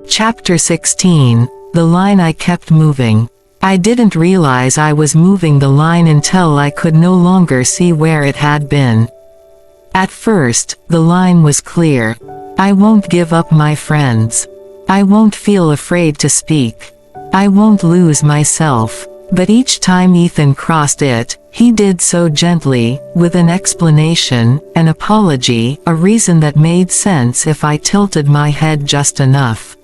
Chapter 16. The line I kept moving. I didn't realize I was moving the line until I could no longer see where it had been. At first, the line was clear. I won't give up my friends. I won't feel afraid to speak. I won't lose myself. But each time Ethan crossed it, he did so gently, with an explanation, an apology, a reason that made sense if I tilted my head just enough.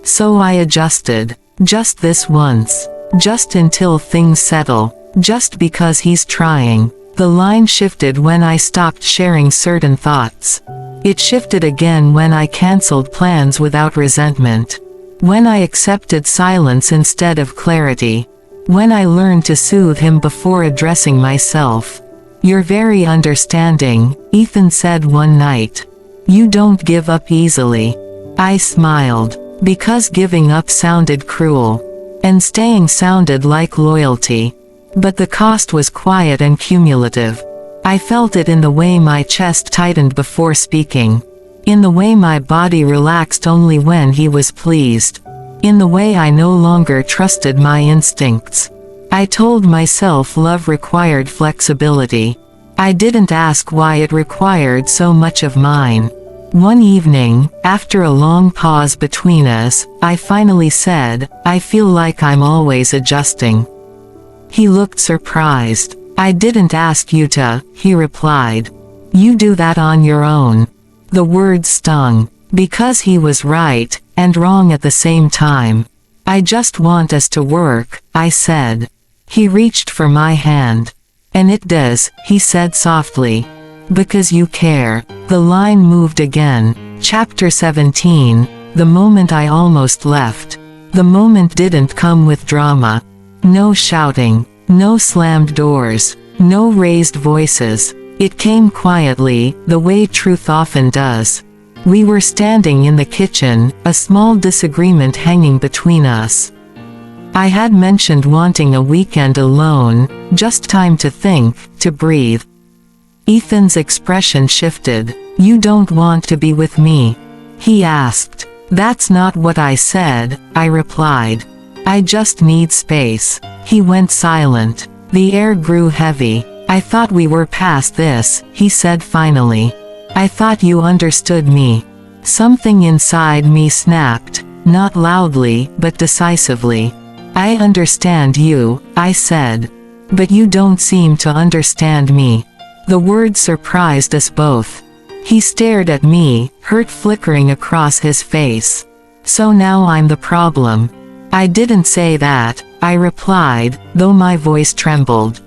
So I adjusted. Just this once. Just until things settle. Just because he's trying. The line shifted when I stopped sharing certain thoughts. It shifted again when I canceled plans without resentment. When I accepted silence instead of clarity. When I learned to soothe him before addressing myself. "You're very understanding," Ethan said one night. "You don't give up easily." I smiled. Because giving up sounded cruel. And staying sounded like loyalty. But the cost was quiet and cumulative. I felt it in the way my chest tightened before speaking. In the way my body relaxed only when he was pleased. In the way I no longer trusted my instincts. I told myself love required flexibility. I didn't ask why it required so much of mine. One evening, after a long pause between us, I finally said, "I feel like I'm always adjusting." He looked surprised. "I didn't ask you to," he replied. "You do that on your own." The words stung. Because he was right, and wrong at the same time. "I just want us to work," I said. He reached for my hand. "And it does," he said softly. "Because you care." The line moved again. Chapter 17. The moment I almost left. The moment didn't come with drama. No shouting. No slammed doors. No raised voices. It came quietly, the way truth often does. We were standing in the kitchen, a small disagreement hanging between us. I had mentioned wanting a weekend alone, just time to think, to breathe. Ethan's expression shifted. "You don't want to be with me?" he asked. "That's not what I said," I replied. "I just need space." He went silent. The air grew heavy. "I thought we were past this," he said finally. "I thought you understood me." Something inside me snapped, not loudly, but decisively. "I understand you," I said. "But you don't seem to understand me." The words surprised us both. He stared at me, hurt flickering across his face. "So now I'm the problem." "I didn't say that," I replied, though my voice trembled.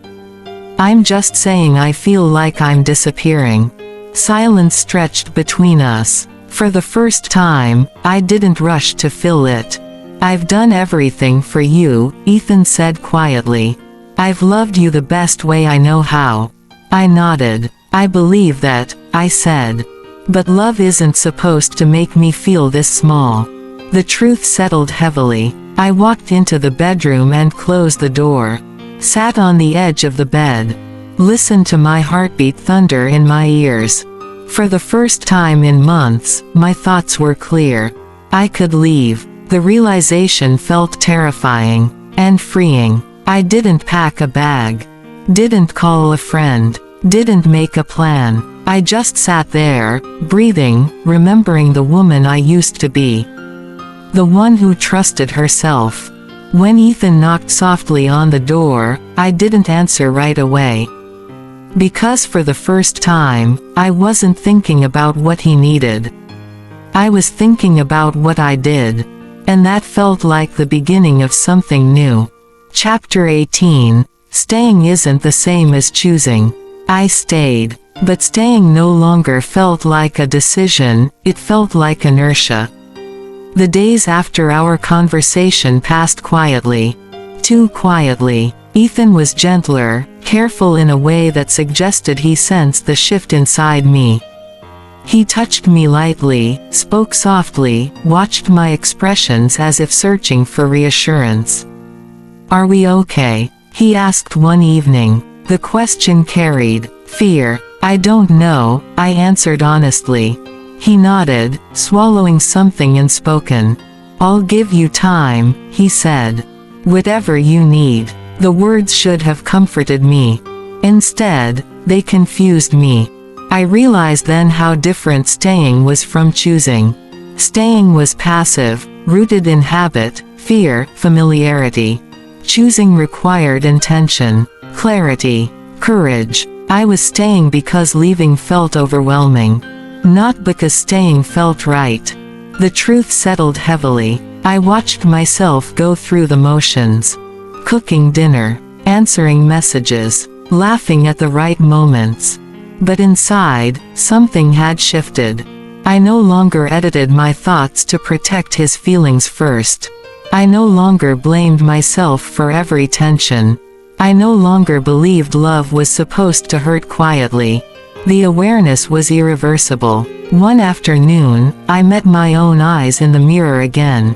"I'm just saying I feel like I'm disappearing." Silence stretched between us. For the first time, I didn't rush to fill it. "I've done everything for you," Ethan said quietly. "I've loved you the best way I know how." I nodded. "I believe that," I said. "But love isn't supposed to make me feel this small." The truth settled heavily. I walked into the bedroom and closed the door. Sat on the edge of the bed. Listened to my heartbeat thunder in my ears. For the first time in months, my thoughts were clear. I could leave. The realization felt terrifying. And freeing. I didn't pack a bag. Didn't call a friend. Didn't make a plan. I just sat there, breathing, remembering the woman I used to be. The one who trusted herself. When Ethan knocked softly on the door, I didn't answer right away. Because for the first time, I wasn't thinking about what he needed. I was thinking about what I did. And that felt like the beginning of something new. Chapter 18. Staying isn't the same as choosing. I stayed. But staying no longer felt like a decision, it felt like inertia. The days after our conversation passed quietly. Too quietly. Ethan was gentler, careful in a way that suggested he sensed the shift inside me. He touched me lightly, spoke softly, watched my expressions as if searching for reassurance. "Are we okay?" he asked one evening. The question carried fear. "I don't know," I answered honestly. He nodded, swallowing something unspoken. "I'll give you time," he said. "Whatever you need." The words should have comforted me. Instead, they confused me. I realized then how different staying was from choosing. Staying was passive, rooted in habit, fear, familiarity. Choosing required intention, clarity, courage. I was staying because leaving felt overwhelming, not because staying felt right. The truth settled heavily. I watched myself go through the motions. Cooking dinner, answering messages, laughing at the right moments. But inside, something had shifted. I no longer edited my thoughts to protect his feelings first. I no longer blamed myself for every tension. I no longer believed love was supposed to hurt quietly. The awareness was irreversible. One afternoon, I met my own eyes in the mirror again.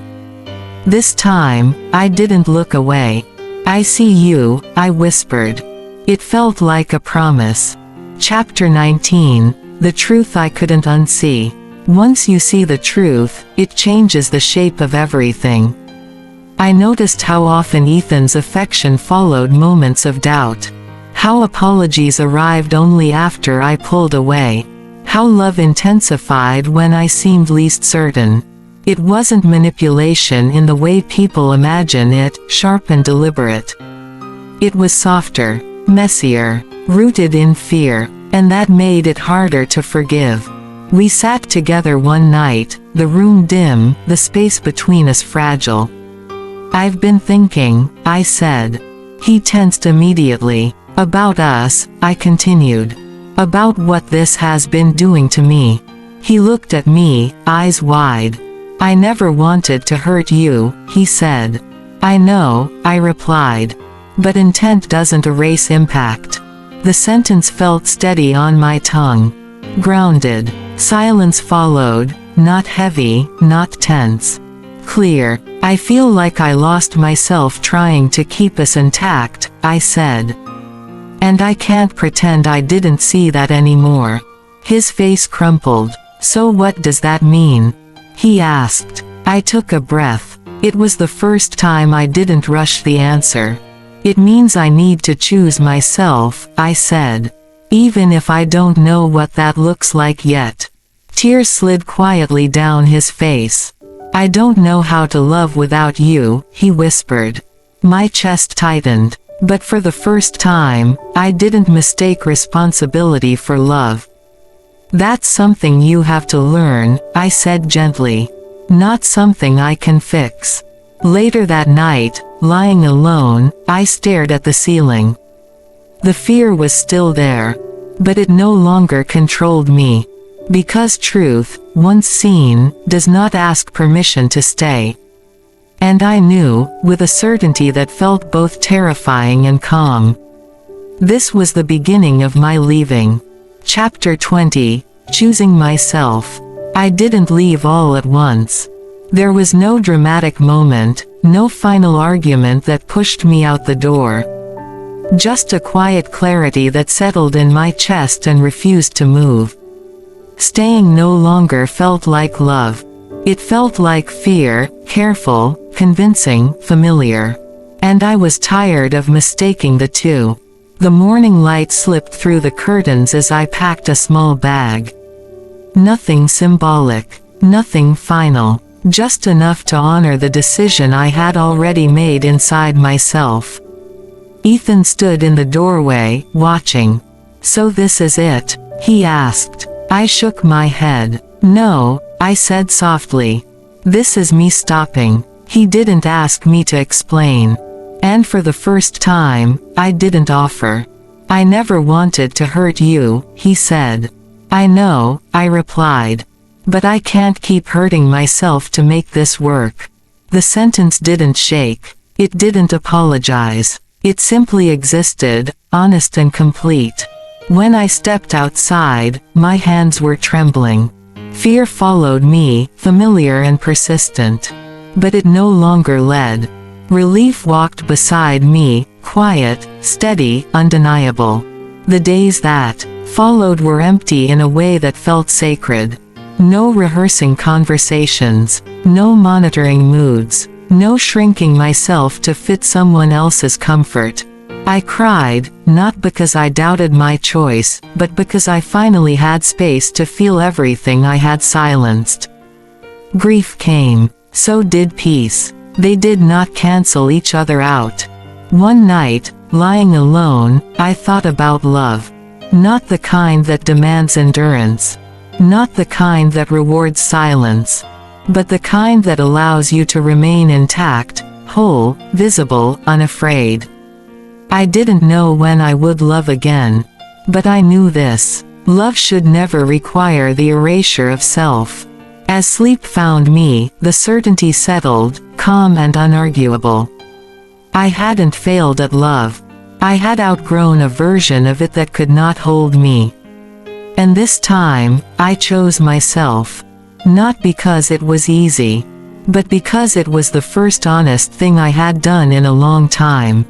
This time, I didn't look away. "I see you," I whispered. It felt like a promise. Chapter 19, The Truth I Couldn't Unsee. Once you see the truth, it changes the shape of everything. I noticed how often Ethan's affection followed moments of doubt. How apologies arrived only after I pulled away. How love intensified when I seemed least certain. It wasn't manipulation in the way people imagine it, sharp and deliberate. It was softer, messier, rooted in fear, and that made it harder to forgive. We sat together one night, the room dim, the space between us fragile. "I've been thinking," I said. He tensed immediately. "About us," I continued. "About what this has been doing to me." He looked at me, eyes wide. "I never wanted to hurt you," he said. "I know," I replied. "But intent doesn't erase impact." The sentence felt steady on my tongue. Grounded. Silence followed, not heavy, not tense. Clear. "I feel like I lost myself trying to keep us intact," I said. "And I can't pretend I didn't see that anymore." His face crumpled. "So what does that mean?" he asked. I took a breath. It was the first time I didn't rush the answer. "It means I need to choose myself," I said. "Even if I don't know what that looks like yet." Tears slid quietly down his face. "I don't know how to love without you," he whispered. My chest tightened. But for the first time, I didn't mistake responsibility for love. "That's something you have to learn," I said gently. "Not something I can fix." Later that night, lying alone, I stared at the ceiling. The fear was still there. But it no longer controlled me. Because truth, once seen, does not ask permission to stay. And I knew, with a certainty that felt both terrifying and calm. This was the beginning of my leaving. Chapter 20, Choosing Myself. I didn't leave all at once. There was no dramatic moment, no final argument that pushed me out the door. Just a quiet clarity that settled in my chest and refused to move. Staying no longer felt like love. It felt like fear, careful, convincing, familiar. And I was tired of mistaking the two. The morning light slipped through the curtains as I packed a small bag. Nothing symbolic, nothing final, just enough to honor the decision I had already made inside myself. Ethan stood in the doorway, watching. "So this is it?" he asked. I shook my head. "No," I said softly. "This is me stopping." He didn't ask me to explain. And for the first time, I didn't offer. "I never wanted to hurt you," he said. "I know," I replied. "But I can't keep hurting myself to make this work." The sentence didn't shake. It didn't apologize. It simply existed, honest and complete. When I stepped outside, my hands were trembling. Fear followed me, familiar and persistent. But it no longer led. Relief walked beside me, quiet, steady, undeniable. The days that followed were empty in a way that felt sacred. No rehearsing conversations. No monitoring moods. No shrinking myself to fit someone else's comfort. I cried, not because I doubted my choice, but because I finally had space to feel everything I had silenced. Grief came. So did peace. They did not cancel each other out. One night, lying alone, I thought about love. Not the kind that demands endurance. Not the kind that rewards silence. But the kind that allows you to remain intact, whole, visible, unafraid. I didn't know when I would love again. But I knew this. Love should never require the erasure of self. As sleep found me, the certainty settled, calm and unarguable. I hadn't failed at love. I had outgrown a version of it that could not hold me. And this time, I chose myself. Not because it was easy, but because it was the first honest thing I had done in a long time.